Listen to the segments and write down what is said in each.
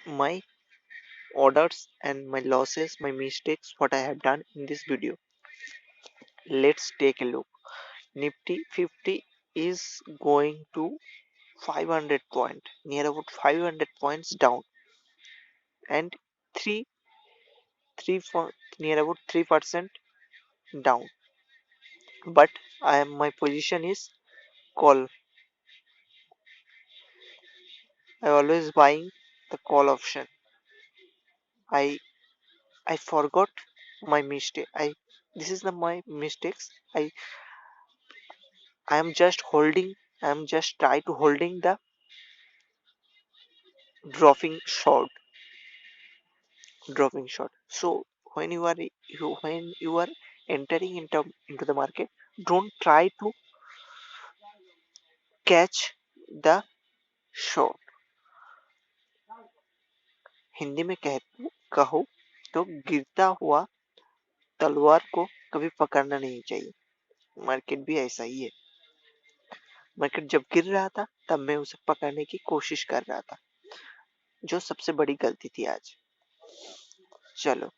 my orders and my losses, my mistakes, what I have done in this video. Let's take a look. Nifty 50 is going to 500 point, near about 500 points down, and 3 3 for near about 3% down. But my position is call. I always buying the call option. I I forgot my mistake. This is my mistakes. I am just holding. I am just try to holding the dropping short, dropping short. So when you are entering into the market, don't try to catch the short. Hindi में कहो तो गिरता हुआ तलवार को कभी पकड़ना नहीं चाहिए। मार्केट भी ऐसा ही है। मार्केट जब गिर रहा था तब मैं उसे पकड़ने की कोशिश कर रहा था, जो सबसे बड़ी गलती थी आज। चलो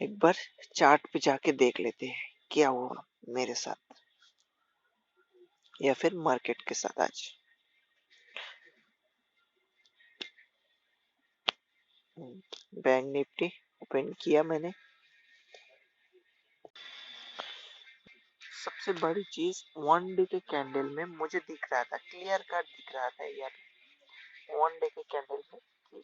एक बार चार्ट पे जाके देख लेते हैं क्या हुआ मेरे साथ या फिर मार्केट के साथ आज। बैंक निफ्टी ओपन किया मैंने। सबसे बड़ी चीज वन डे के कैंडल में मुझे दिख रहा था, क्लियर कट दिख रहा था यार, वन डे के कैंडल में कि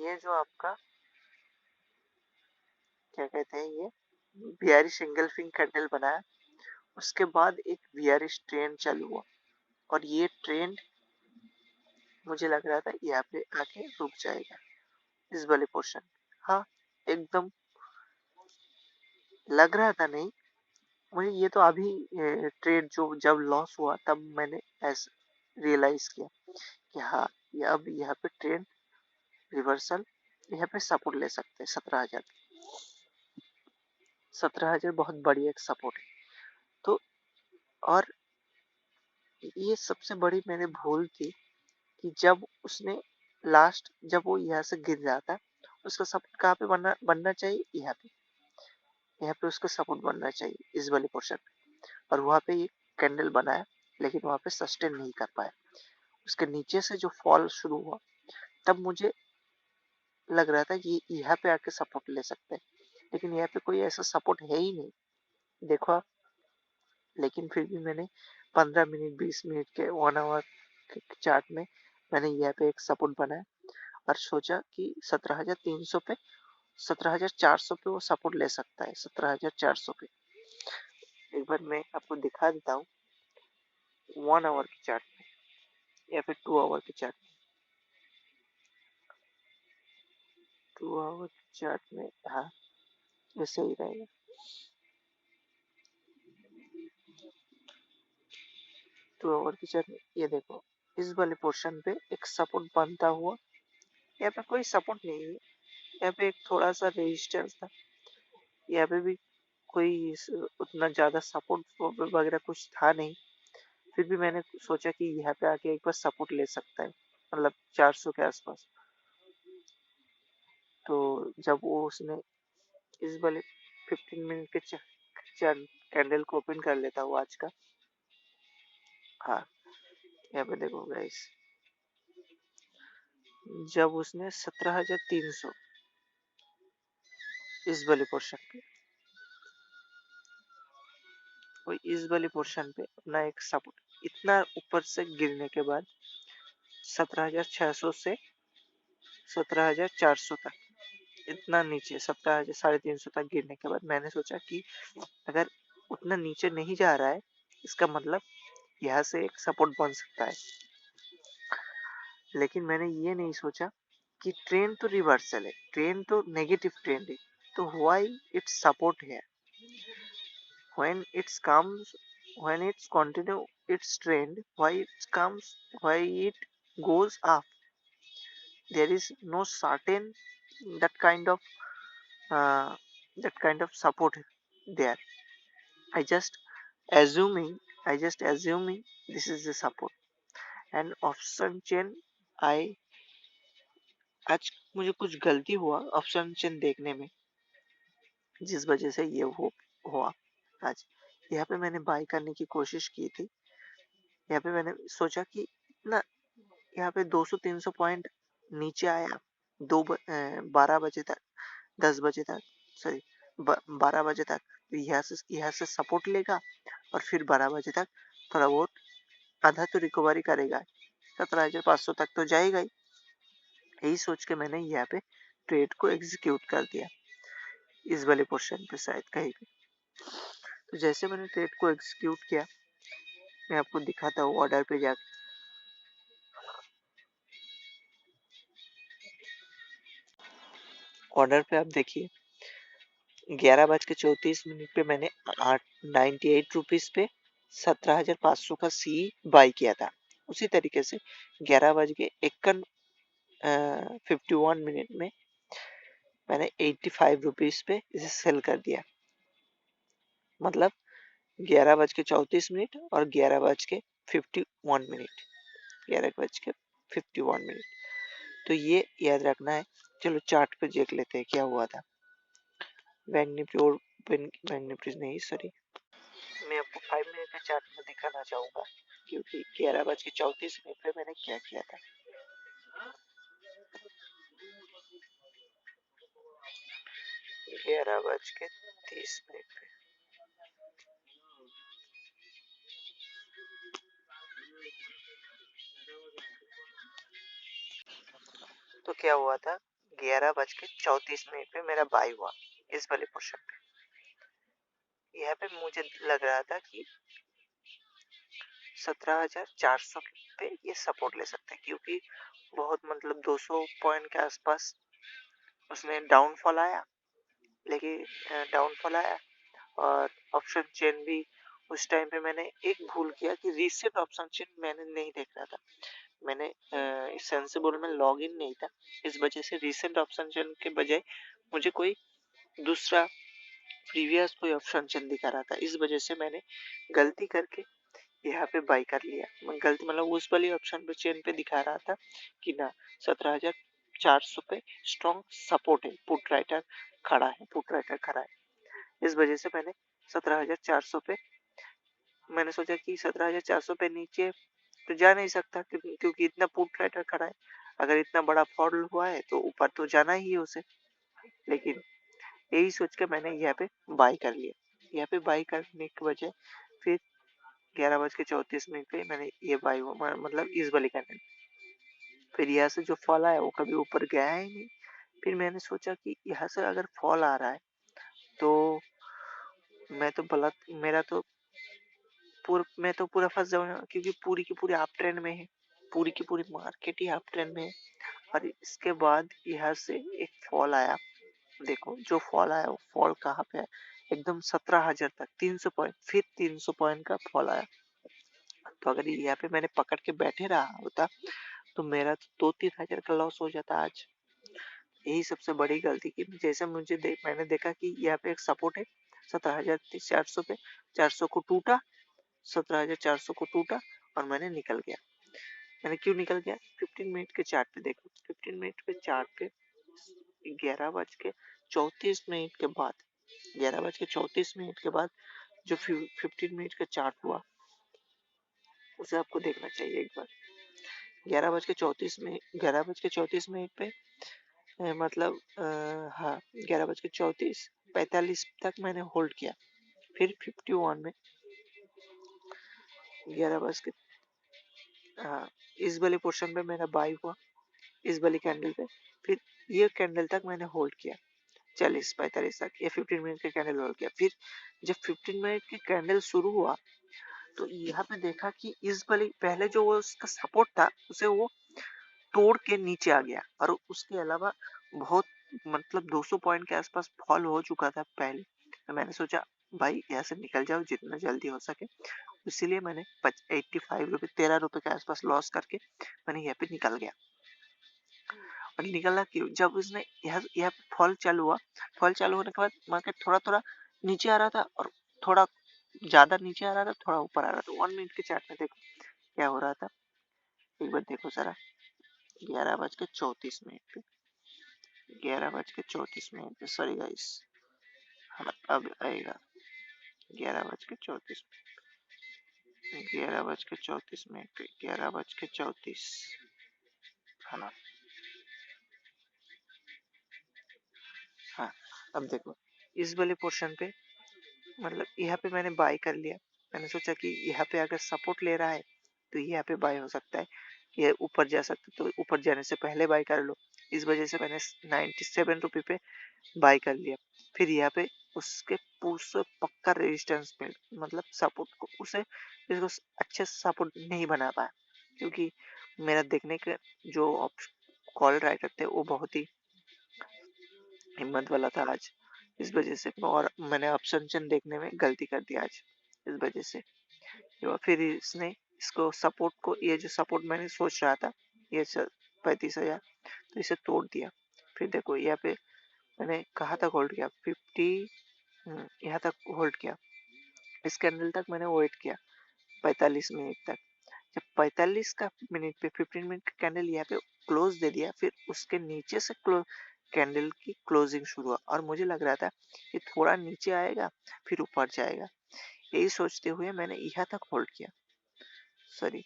ये जो आपका क्या कहते हैं, ये बियरिश सिंगल फिंग कैंडल बनाया, उसके बाद एक बियरिश ट्रेंड चालू हुआ और ये ट्रेंड मुझे लग रहा था यहाँ पे आके रुक जाएगा इस वाले पोर्शन। हाँ, एकदम लग रहा था, नहीं मुझे ये तो अभी ट्रेड जो जब लॉस हुआ तब मैंने ऐसा रियलाइज किया कि हाँ, ये अब यहाँ पे ट्रेंड रिवर्सल, यहाँ पे सपोर्ट ले सकते हैं 17,000। 17,000 बहुत बड़ी एक सपोर्ट है। तो और ये सबसे बड़ी मैंने भूल थी कि जब उसने जब वो यहाँ से गिर जाता उसका सपोर्ट कहाँ पे बनना चाहिए, यहाँ पे उसका सपोर्ट बनना चाहिए इस वाले पोर्शन पे। और वहाँ पे ये कैंडल बनाया लेकिन वहाँ पे सस्टेन नहीं कर पाया। उसके नीचे से जो फॉल शुरू हुआ तब मुझे लग रहा था कि यहाँ पे आके सपोर्ट ले सकते हैं, लेकिन यहाँ पे कोई ऐसा सपोर्ट है ही नहीं, देखो आप। लेकिन फिर भी मैंने 15 मिनट 20 मिनट के 1 आवर के चार्ट में मैंने यहाँ पे एक सपोर्ट बनाया और सोचा कि 17,300 पे, 17,400 पे वो सपोर्ट ले सकता है, 17,400 पे। एक बार मैं आपको दिखा देता हूँ 1 आवर के चार्ट में या फिर 2 आवर के चार्ट में। 2 आवर के चार्ट में, हाँ ये सही रहेगा। 2 आवर के चार्ट में ये देखो, इस वाले पोर्शन पे एक सपोर्ट बनता हुआ, यहाँ पे कोई सपोर्ट नहीं है, यहाँ पे एक थोड़ा सा रेजिस्टेंस था, यहाँ पे भी कोई उतना ज्यादा सपोर्ट वगैरह कुछ था नहीं। फिर भी मैंने सोचा कि यहाँ पे आके एक बार सपोर्ट ले सकता है, मतलब 400 के आसपास। तो जब वो उसने इस वाले 15 मिनट के कैंडल को ओपन कर लेता हूँ आज का। हाँ, यहाँ पे देखो गाइस, जब उसने 17,300 इस वाले पोर्शन पे, वो इस वाले पोर्शन पे अपना एक सपोर्ट इतना ऊपर से गिरने के बाद 17,600 से 17,400 तक, इतना नीचे 17,350 तक गिरने के बाद मैंने सोचा कि अगर उतना नीचे नहीं जा रहा है, इसका मतलब यहाँ से एक सपोर्ट बन सकता है। लेकिन मैंने ये नहीं सोचा कि ट्रेंड तो रिवर्सल है, ट्रेंड तो नेगेटिव ट्रेंड है, तो व्हाई इट्स सपोर्ट है when it comes, when it's continue its trend, why it goes up. There is no certain that kind of uh, support there. I just assuming, I just assuming this is the support. And option chain I, आज मुझे कुछ गलती हुआ option chain देखने में, जिस वजह से ये वो हुआ आज। यहाँ पे मैंने बाई करने की कोशिश की थी, यहाँ पे मैंने सोचा कि ना यहाँ पे 200-300 पॉइंट नीचे आया, 12 बजे तक, 10 बजे तक, सॉरी 12 बजे तक, तो यहाँ से सपोर्ट लेगा और फिर 12 बजे तक थोड़ा बहुत आधा तो रिकवरी करेगा, 17,500 तक तो जाएगा ही। यही सोच के मैंने यहाँ पे ट्रेड को एग्जीक्यूट कर दिया इस वाले पोर्शन पे, शायद कहीं पे। तो जैसे मैंने ट्रेड को एग्जीक्यूट किया, मैं आपको दिखाता हूँ ऑर्डर पे जाके। ऑर्डर पे आप देखिए 11:34 पे मैंने 98 रुपीज पे 17,500 का सी बाई किया था। उसी तरीके से 11:51 में मैंने 85 रुपीज पे इसे सेल कर दिया। मतलब 11:34 और 11:51, 11:51। तो ये याद रखना है। चलो चार्ट पे देख लेते हैं क्या हुआ था। बैंक निफ्टी और बैंक निफ्टी नहीं, सॉरी, मैं आपको 5 मिनट के चार्ट में दिखाना चाहूंगा, क्योंकि 11:34 पे मैंने क्या किया था। 11:30 पे तो क्या हुआ था, 11:34 पे मेरा बाई हुआ इस वाले पोर्शन पे। यहाँ पे मुझे लग रहा था कि 17,400 पे ये सपोर्ट ले सकते हैं, क्योंकि बहुत मतलब 200 पॉइंट के आसपास उसमें डाउनफॉल आया, लेकिन डाउनफॉल आया और ऑप्शन चेन भी उस टाइम पे मैंने एक भूल किया कि रीसेट ऑप्शन चेन मैंने नहीं देख रहा था। मैंने सेंसिबल में लॉग इन नहीं था, इस वजह से रीसेंट ऑप्शन चेन के बजाय मुझे कोई दूसरा प्रीवियस कोई ऑप्शन चेन दिखा रहा था। इस वजह से मैंने गलती करके यहाँ पे बाई कर लिया। मैं गलती मतलब उस वाली ऑप्शन पे चेन पे दिखा रहा था कि ना 17,400 पे स्ट्रॉन्ग सपोर्ट है, पुट राइटर खड़ा है, पुट राइटर खड़ा है। इस वजह से मैंने 17,400 पे मैंने सोचा कि 17,400 पे नीचे तो जा नहीं सकता, क्योंकि इतना पुट राइटर खड़ा है। अगर इतना बड़ा फॉल हुआ है तो ऊपर तो जाना ही है उसे। लेकिन यही सोच के मैंने यहाँ पे बाई कर लिया। यहाँ पे बाई करने की वजह फिर 11:34 पे मैंने ये बाई मतलब इस वाली करने, फिर यहाँ से जो फॉल आया वो कभी ऊपर गया ही नहीं। फिर मैंने सोचा कि यहाँ से अगर फॉल आ रहा है तो मैं तो भला मेरा तो मैं तो पूरा फंस जाऊंगा, क्योंकि पूरी की पूरी अप ट्रेंड में है, पूरी की पूरी मार्केट ही अप ट्रेंड में है। और इसके बाद यहाँ से एक फॉल आया, देखो जो फॉल आया वो फॉल कहाँ पे है, एकदम 17,000 तक, 300 पॉइंट, फिर 300 पॉइंट का फॉल आया। तो अगर यहाँ पे मैंने पकड़ के बैठे रहा होता तो मेरा तो 2-3 हजार का लॉस हो जाता आज। यही सबसे बड़ी गलती की। जैसे मैंने देखा कि यहाँ पे एक सपोर्ट है 17,400 पे, 400 को टूटा, 17,400 को टूटा और मैंने निकल गया। मैंने क्यों निकल गया, 15 मिनट के चार्ट पे देखो, 15 मिनट के चार्ट पे 11:34 के बाद, 11:34 के बाद जो 15 मिनट का चार्ट हुआ उसे आपको देखना चाहिए एक बार। 11:34 पे मतलब हाँ 11:34 45 तक मैंने होल्ड किया। फिर 51 में 11 बज के हाँ इस वाले पोर्शन पे मेरा बाई हुआ, इस वाली कैंडल पे। फिर ये कैंडल तक मैंने होल्ड किया 40-45 तक, ये 15 मिनट का कैंडल होल्ड किया। फिर जब 15 मिनट की कैंडल शुरू हुआ तो यहाँ पे देखा कि इस वाली पहले जो वो उसका सपोर्ट था उसे वो तोड़ के नीचे आ गया, और उसके अलावा बहुत मतलब 200 पॉइंट के आसपास फॉल हो चुका था पहले। तो मैंने सोचा भाई यहाँ से निकल जाओ जितना जल्दी हो सके, इसीलिए मैंने 85 रुपये, 13 रुपये के आसपास लॉस करके मैंने यहाँ पे निकल गया। और निकला क्यों, जब उसने यहाँ पे फॉल चालू हुआ, फॉल चालू होने के बाद मार्केट थोड़ा थोड़ा नीचे आ रहा था और थोड़ा ज्यादा नीचे आ रहा था, थोड़ा ऊपर आ रहा था। 1 मिनट के चार्ट में देखो क्या हो रहा था, एक बार देखो जरा, 11:34 पे, 11:34 पे, सॉरी गाइस। हाँ अब आएगा 11:34, 11:34 पे, 11:34, है ना। हाँ अब देखो इस वाले पोर्शन पे, मतलब यहाँ पे मैंने बाय कर लिया। मैंने सोचा कि यहाँ पे अगर सपोर्ट ले रहा है तो यहाँ पे बाय हो सकता है, ये ऊपर जा सकता है, तो ऊपर जाने से पहले बाय कर लो। इस वजह से मैंने 97 रुपये पे बाय कर लिया। फिर यहाँ पे उसके पूरे पक्का रेजिस्टेंस पे, मतलब सपोर्ट को उसे इसको अच्छे से सपोर्ट नहीं बना पाया, क्योंकि मेरा देखने के जो कॉल राइटर थे वो बहुत ही हिम्मत वाला था आज। इस वजह से और मैंने ऑप्शन देखने में गलती कर दी आज, इस वजह से। फिर इसने इसको सपोर्ट को, ये जो सपोर्ट मैंने सोच रहा था ये 35,000, तो इसे तोड़ दिया। फिर देखो यहाँ पे मैंने कहाँ तक होल्ड किया, 50, यहाँ तक होल्ड किया। इस कैंडल तक मैंने वेट किया 45 मिनट तक। जब 45 का मिनट पे 15 मिनट का कैंडल यहाँ पे क्लोज दे दिया, फिर उसके नीचे से कैंडल की क्लोजिंग शुरू हुआ, और मुझे लग रहा था कि थोड़ा नीचे आएगा फिर ऊपर जाएगा। यही सोचते हुए मैंने यहाँ तक होल्ड किया, सॉरी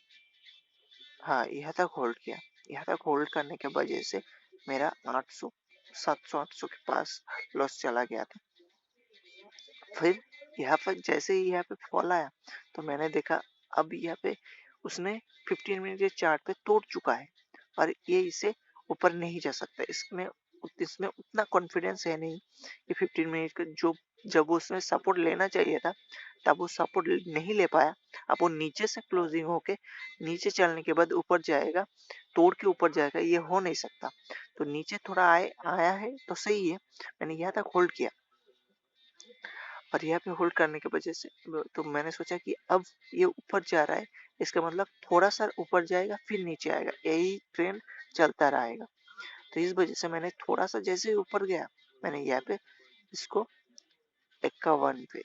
हाँ यहाँ तक होल्ड किया। यहाँ तक होल्ड करने के वजह से मेरा 800 700 800 के पास लॉस चला गया था। फिर यहाँ पर जैसे ही यहाँ पे फॉल आया तो मैंने देखा अब यहाँ पे उसने 15 मिनट के चार्ट पे तोड़ चुका है, और ये इसे ऊपर नहीं जा सकता। इसमें उतना कॉन्फिडेंस है नहीं कि 15 मिनट का जो, जब उसने सपोर्ट लेना चाहिए था तब वो सपोर्ट नहीं ले पाया। अब वो नीचे से क्लोजिंग होके नीचे चलने के बाद ऊपर जाएगा, तोड़ के ऊपर जाएगा, ये हो नहीं सकता। तो नीचे थोड़ा आया है तो सही है, मैंने यहाँ तक होल्ड किया। और यहाँ पे होल्ड करने की वजह से तो मैंने सोचा कि अब ये ऊपर जा रहा है, इसका मतलब थोड़ा सा ऊपर जाएगा फिर नीचे आएगा, यही ट्रेंड चलता रहेगा। तो इस वजह से मैंने थोड़ा सा जैसे ही ऊपर गया, मैंने यहाँ पे इसको 51 पे,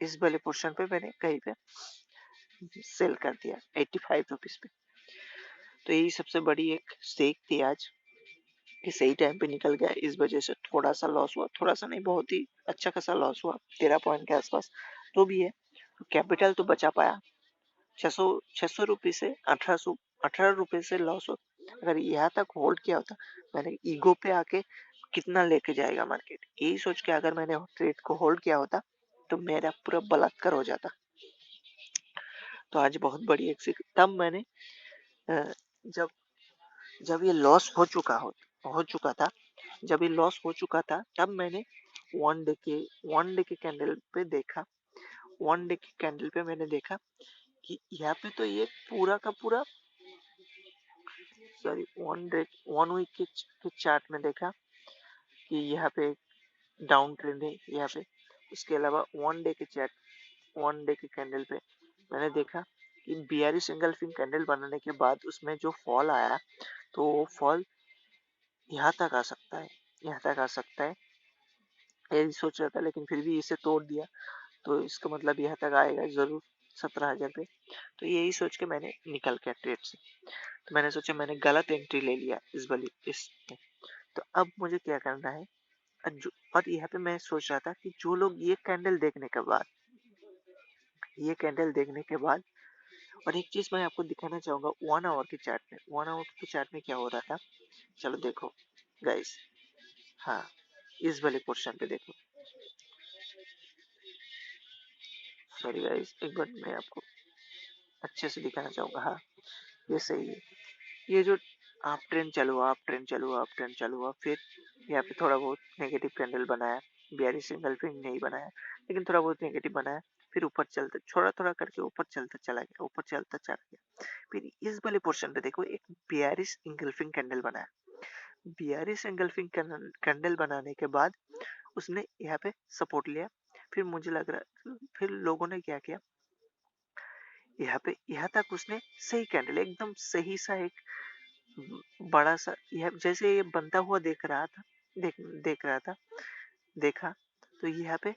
इस वाले पोर्शन पे मैंने कहीं पे सेल कर दिया 85 रुपीज पे। तो यही सबसे बड़ी एक स्टेक थी आज, कि सही टाइम पे निकल गया। इस वजह से थोड़ा सा लॉस हुआ, थोड़ा सा नहीं बहुत ही अच्छा खासा लॉस हुआ, 13 पॉइंट के आसपास। तो भी है, तो कैपिटल तो बचा पाया। 600 रुपये से 18 रुपये से लॉस हो। अगर यहाँ तक होल्ड किया होता, मैंने ईगो पे आके कितना लेके जाएगा मार्केट, यही सोच के अगर मैंने ट्रेड को होल्ड किया होता तो मेरा पूरा बलात्कार हो जाता। तो आज बहुत बड़ी एक तब मैंने जब जब ये लॉस हो चुका था, जब ये लॉस हो चुका था तब मैंने वन डे के कैंडल पे देखा। वन डे के कैंडल पे मैंने देखा कि यहाँ पे तो ये पूरा का पूरा, सॉरी वन वीक के चार्ट में देखा कि यहाँ पे डाउन ट्रेंड है यहाँ पे। उसके अलावा वन डे के कैंडल पे मैंने देखा कि बियरी सिंगल फिंग कैंडल बनाने के बाद उसमें जो फॉल आया, तो वो फॉल यहाँ तक आ सकता है, यहाँ तक आ सकता है, यही सोच रहा था, लेकिन फिर भी इसे तोड़ दिया। तो इसका मतलब यहाँ तक आएगा जरूर 17,000 पे। तो यही सोच के मैंने निकल गया ट्रेड से। तो मैंने सोचा मैंने गलत एंट्री ले लिया इस तो अब मुझे क्या करना है। और यहाँ पे मैं सोच रहा था कि जो लोग ये कैंडल देखने के बाद, और एक चीज मैं आपको दिखाना चाहूंगा 1 आवर के चार्ट में। 1 आवर के चार्ट में क्या हो रहा था, चलो देखो गाइस। हाँ इस वाले पोर्शन पे देखो, सॉरी गाइस एक बार मैं आपको अच्छे से दिखाना चाहूंगा। हाँ ये सही है। ये जो आप ट्रेंड चालू हुआ, फिर यहाँ पे थोड़ा बहुत नेगेटिव कैंडल बनाया, बियरी सिंगल फिंग नहीं बनाया, लेकिन थोड़ा बहुत नेगेटिव बनाया। फिर ऊपर चलता थोड़ा थोड़ा करके ऊपर चलता चला गया, ऊपर चलता चला गया। फिर इस वाले पोर्शन पे देखो एक बियरिश इंगल्फिंग कैंडल बनाया। बियरिश इंगल्फिंग कैंडल बनाने के बाद उसने यहाँ पे सपोर्ट लिया। फिर मुझे लग रहा, फिर लोगों ने क्या किया, यहाँ पे यहाँ तक उसने सही कैंडल, एकदम सही सा एक बड़ा सा, यह जैसे ये बनता हुआ देख रहा था, देखा। तो यहाँ पे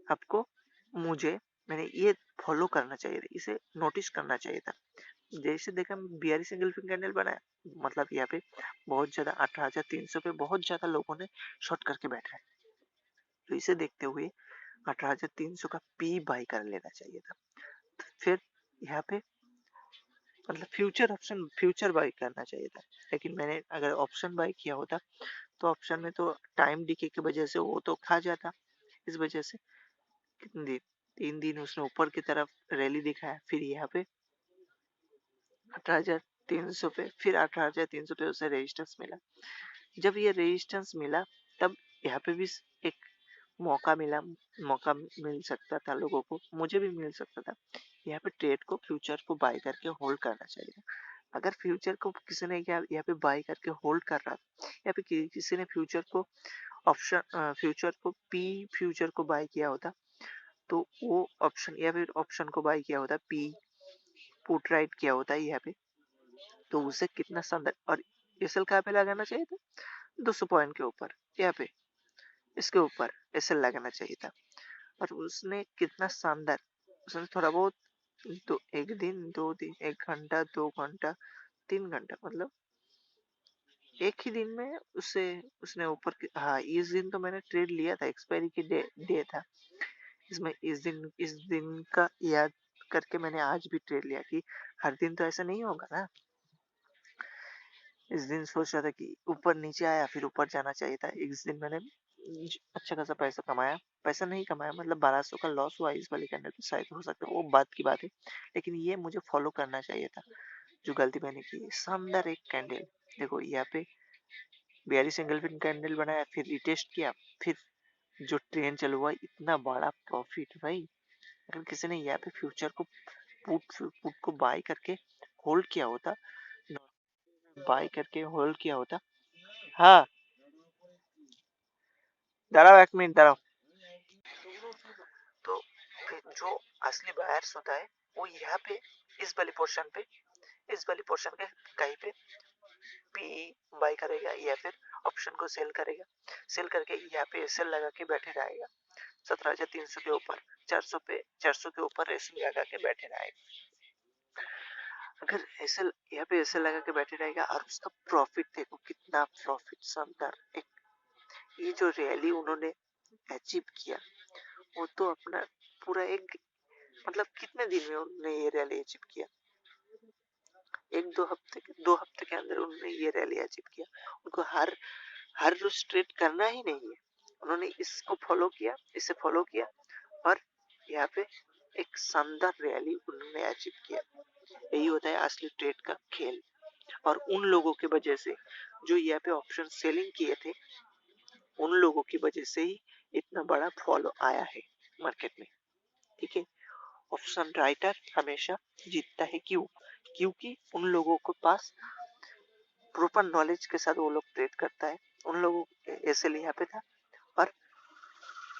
आपको मुझे मैंने ये फॉलो करना चाहिए था, इसे नोटिस करना चाहिए था। जैसे देखा बिहारी सिंगल फिन कैंडल बनाया, मतलब यहाँ पे बहुत ज्यादा 18,300 पे बहुत ज्यादा लोगों ने शॉर्ट करके बैठा है। तो इसे देखते हुए 18,300 का पी बाई कर लेना चाहिए था। तो फिर यहाँ पे मतलब फ्यूचर बाई करना चाहिए था। लेकिन मैंने अगर ऑप्शन बाई किया होता तो ऑप्शन में तो टाइम डिके की वजह से वो तो खा जाता। इस वजह से कितने दिन, 3 दिन उसने ऊपर की तरफ रैली दिखाया, फिर यहाँ पे 18,300 पे, फिर 18,300 पे उसे रेजिस्टेंस मिला। जब ये रेजिस्टेंस मिला तब यहाँ पे भी एक मौका मिला, मौका मिल सकता था लोगों को, मुझे भी मिल सकता था। यहाँ पे ट्रेड को, फ्यूचर को बाय करके होल्ड करना चाहिए। अगर फ्यूचर को किसी ने यहाँ पे बाय करके होल्ड कर रहा था, या फिर किसी ने फ्यूचर को फ्यूचर को पी फ्यूचर को बाय किया होता, तो वो ऑप्शन या फिर ऑप्शन को बाय किया होता, पी पुट राइट किया होता है यहाँ पे, तो उसे कितना शानदार। और एसएल कहाँ पे लगाना चाहिए था? 200 पॉइंट के ऊपर, यहाँ पे इसके ऊपर एसएल लगाना चाहिए था। और उसने कितना शानदार, उसने थोड़ा बहुत तो एक दिन, 2 दिन, 1 घंटा, 2 घंटा, 3 घंटा, मतलब एक ही दिन में उसे उसने ऊपर हाँ, इस दिन तो मैंने ट्रेड लिया था, एक्सपायरी की डे था इसमें। इस दिन का याद करके मैंने आज भी ट्रेड लिया कि हर दिन तो ऐसा नहीं होगा ना। इस दिन सोच रहा था कि ऊपर नीचे आया, फिर ऊपर जाना चाहिए था। इस दिन मैंने अच्छा खासा पैसा कमाया, पैसा नहीं कमाया, मतलब 1200 का लॉस हुआ इस वाली कैंडल पे, शायद हो सकता है, वो बात की बात है। लेकिन ये मुझे फॉलो करना चाहिए था, जो गलती मैंने की। शानदार एक कैंडल, देखो यहाँ पे 42 सिंगल पिन कैंडल बनाया, फिर रिटेस्ट किया, फिर जो ट्रेन चालू हुआ, इतना बड़ा प्रॉफिट भाई। अगर किसी ने यहाँ पे फ्यूचर को पुट को बाय करके होल्ड किया होता, बाय करके होल्ड किया होता। हाँ, दाঁড়াও 1 मिनट दाঁড়াও। तो फिर जो असली बायर्स होता है वो यहाँ पे इस वाली पोर्शन के कहीं पे पी बाय करेगा, या फिर ऑप्शन को सेल करेगा, सेल करके यहाँ पे एसएल लगा के बैठे रहेगा 17,300 के ऊपर, 400 के ऊपर एसएल लगा के बैठे रहेगा। अगर एसएल यहाँ पे एसएल लगा के बैठे रहेगा, और उसका प्रॉफिट देखो कितना प्रॉफिट, शानदार। एक ये जो रैली उन्होंने अचीव किया, वो तो अपना पूरा एक, मतलब कितने दिन में उन्होंने ये रैली अचीव किया? एक 2 हफ्ते के अंदर उन्होंने ये रैली अचीव किया। उनको हर रोज ट्रेड करना ही नहीं है, उन्होंने इसको फॉलो किया, इसे फॉलो किया, और यहाँ पे एक शानदार रैली उन्होंने अचीव किया। यही होता है असली ट्रेड का खेल। और उन लोगों की वजह से जो यहाँ पे ऑप्शन सेलिंग किए थे, उन लोगों की वजह से ही इतना बड़ा फॉलो आया है मार्केट में। ठीक है, ऑप्शन राइटर हमेशा जीतता है। क्यों? क्योंकि उन लोगों के पास प्रॉपर नॉलेज के साथ वो लोग ट्रेड करता है। उन लोगों ऐसे यहाँ पे था, और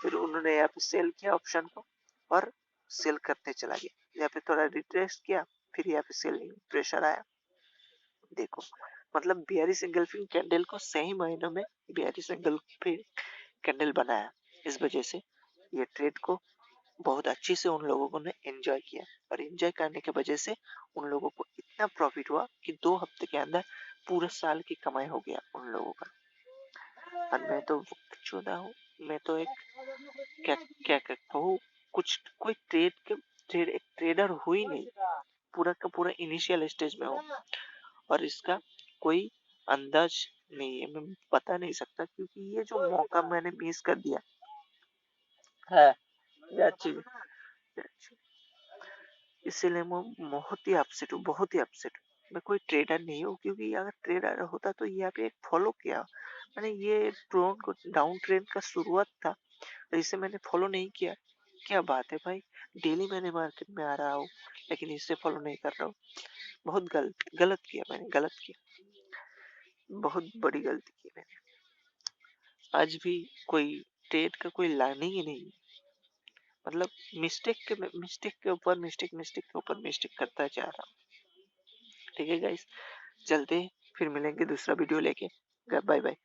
फिर उन्होंने यहाँ पे सेल किया ऑप्शन को, और सेल करते चला गया। यहाँ पे थोड़ा रिट्रेस किया, फिर यहाँ पे सेलिंग प्रेशर आया। देखो, मतलब बिहारी सिंगल फिन कैंडल को सही महीनों में बिहारी सिंगल फिन कैंडल बनाया। इस वजह से ये ट्रेड को बहुत अच्छी से उन लोगों ने एंजॉय किया, और एंजॉय करने की वजह से उन लोगों को इतना प्रॉफिट हुआ कि 2 हफ्ते के अंदर पूरे साल की कमाई हो गया उन लोगों का। और मैं तो चुना हूँ, मैं तो एक क्या क्या कहता हूँ, कुछ कोई एक ट्रेडर हूँ ही नहीं, पूरा का पूरा इनिशियल स्टेज में हूँ। और इसका कोई अंदाज नहीं है, मैं बता नहीं सकता, क्योंकि ये जो मौका मैंने मिस कर दिया है, ये अच्छी, इसीलिए मैं बहुत ही अपसेट हूँ, बहुत ही अपसेट हूँ। मैं कोई ट्रेडर नहीं हूँ, क्योंकि अगर ट्रेडर होता तो यहाँ पे एक फॉलो किया मैंने, ये ट्रेंड को, डाउन ट्रेंड का शुरुआत था, इसे मैंने फॉलो नहीं किया। क्या बात है भाई, डेली मैंने मार्केट में आ रहा हूँ, लेकिन इसे फॉलो नहीं कर रहा हूँ। बहुत गलत किया मैंने, गलत किया, बहुत बड़ी गलती की मैंने। आज भी कोई ट्रेड का कोई लाने ही नहीं, मतलब मिस्टेक के ऊपर मिस्टेक करता जा रहा हूँ। ठीक है गाइस, चलते हैं, फिर मिलेंगे दूसरा वीडियो लेके। Bye bye.